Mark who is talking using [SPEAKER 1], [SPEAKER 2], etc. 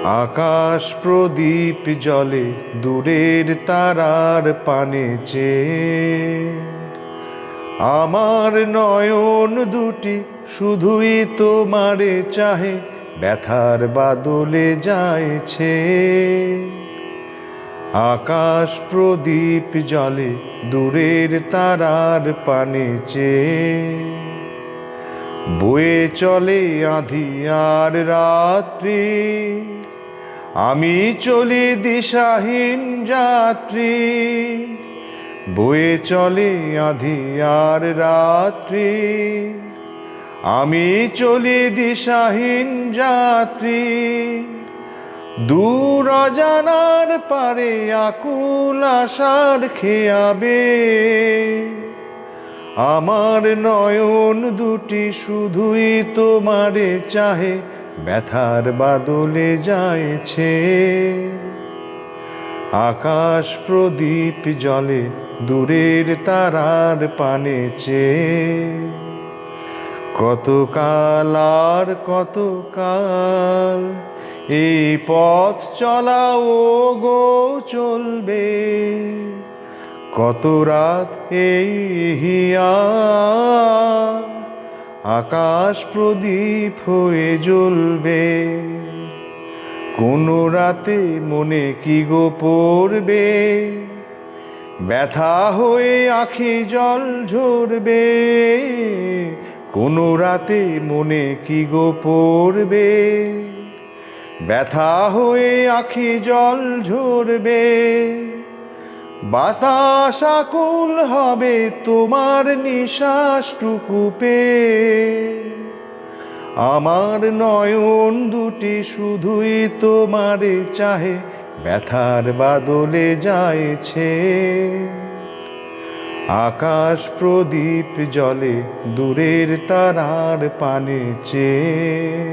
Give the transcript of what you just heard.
[SPEAKER 1] আকাশ প্রদীপ জলে দূরের তারার পানে চেয়ে আমার নয়ন দুটি শুধুই তোমারে চাহে, ব্যথার বাদলে যাইছে। আকাশ প্রদীপ জলে দূরের তারার পানে চেয়ে বয়ে চলে আঁধিয়ার রাত্রি, আমি চলি দিশাহীন যাত্রী। বয়ে চলে আঁধিয়ার রাত্রি, আমি চলি দিশাহীন যাত্রী। দূর অজানার পারে আকুল আশার খেয়াবে, আমার নয়ন দুটি শুধুই তোমারে চাহে, ব্যথার বাদলে যাইছে। আকাশ প্রদীপ জলে দূরের তারার পানে চেয়ে কতকাল আর কতকাল এই পথ চলা ও গো চলবে, কত রাত এই হিয়া আকাশ প্রদীপ হয়ে জ্বলবে। কোনো রাতে মনে কি গো পড়বে, ব্যথা হয়ে আঁখি জল ঝরবে। কোনো রাতে মনে কি গো পড়বে, ব্যথা হয়ে আঁখি জল ঝরবে। বাতাস আকুল হবে তোমার নিঃশ্বাসটুকু পেয়ে, আমার নয়ন দুটি শুধুই তোমারে চাহে, ব্যথার বাদলে যাইছে। আকাশ প্রদীপ জলে দূরের তারার পানে চেয়ে।